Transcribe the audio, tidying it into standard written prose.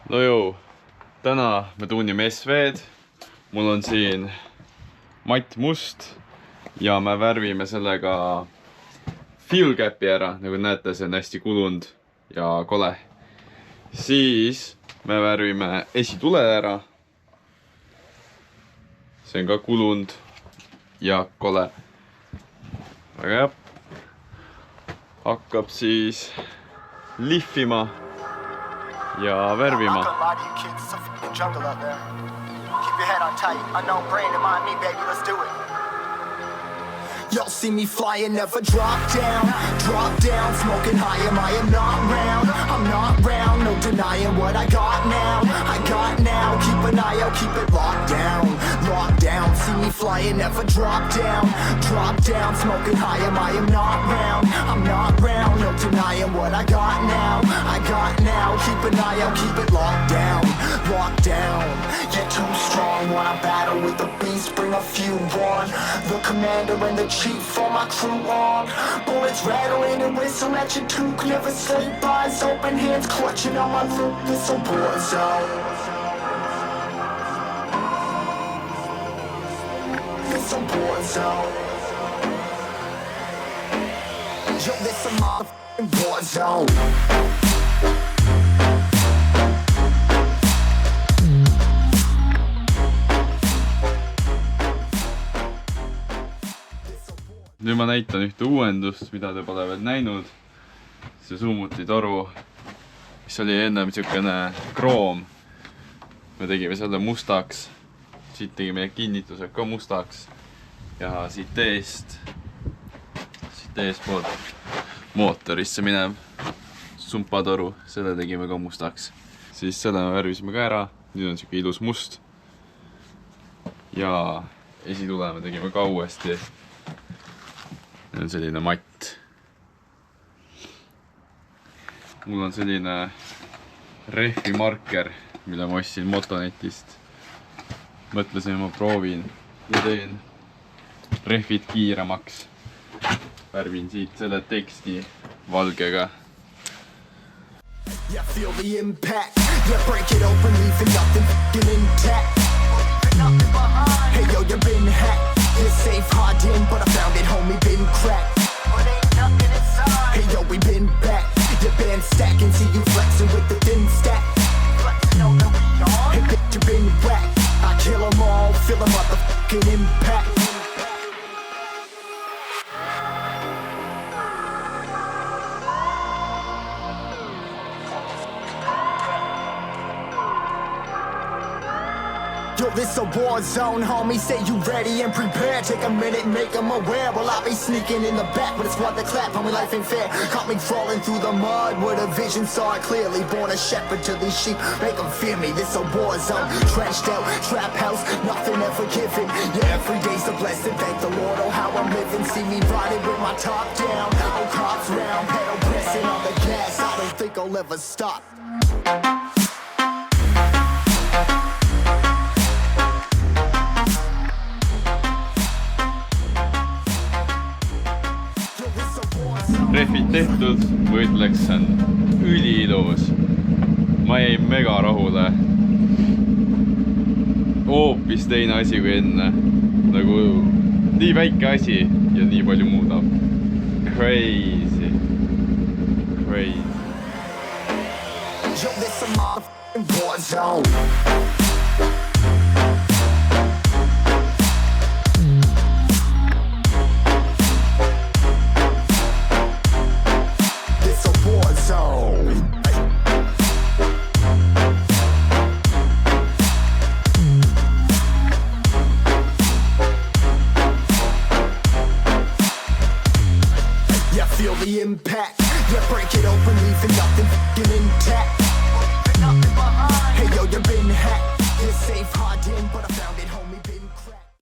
No jõu, täna me tuunime SV-d. Mul on siin matt must ja me värvime sellega fuel cap'i ära. Nagu näete, see on hästi kulunud ja kole. Siis me värvime esitule ära. See on ka kulunud ja kole. Väga hea. Hakkab siis lihvima ja värvima. Y'all see me flying, never drop down, smoking high, I am not round, I'm not round, no denying what I got now, keep an eye out, keep it locked down, see me flying, never drop down, smoking high, I am not round, I'm not round, no denying what I got now, keep an eye out, keep it locked down, you're too strong, wanna battle with the beast, bring a few on, the commander and the chief for my crew on. Bullets rattling and whistle at your toque. Never sleep, eyes open, hands clutching on my loop. This a war zone. This a war zone. Yo, this a motherfucking war zone. Nüüd ma näitan ühte uuendust, mida te pole veel näinud. See summutitoru, mis oli ennem niisugune kroom. Me tegime selle mustaks. Siit tegime kinnitused ka mustaks. Ja siit eespoolt mootorisse minev sumpatoru, selle tegime ka mustaks. Siis selle me värvisime ka ära. Nüüd on niisugune ilus must. Ja esitule me tegime ka uuesti. On selline matt. Mul on selline rehvi marker, mille ma ostsin Motonetist. Mõtlesin, ma proovin ja teen rehvid kiiremaks. Värvin siit selle teksti valgega. Yeah, feel the impact. Yeah, break it open, leaving nothing f***ing intact. Hey yo, you been hacked. You're safe, hard in, but I found it, homie, been cracked. Hey yo, we been back. Your band stacking, see you flexing with the thin stack. Hey bitch, you been whacked. I kill them all, feel the motherfucking impact. Yo, this a war zone, homie, say you ready and prepared. Take a minute, make them aware. Well, I'll be sneaking in the back, but it's what the clap, homie, life ain't fair. Caught me crawling through the mud with a vision, saw it clearly. Born a shepherd to these sheep, make them fear me. This a war zone, trenched out, trap house, nothing ever given. Yeah, every day's a blessing, thank the Lord, oh how I'm living. See me riding with my top down, oh cops round, pedal pressing on the gas. I don't think I'll ever stop. Rehvid tehtud, ma ütleks, see on üliilus. Ma jäin mega rahule. Hoopis teine asi kui enne. Nagu nii väike asi ja nii palju muudab. Crazy. Yo, this a motherfucking war zone. Feel the impact. Yeah, break it open, leaving nothing f***ing intact. Hey yo, you been hacked. You're safe, hard in, but I found it home.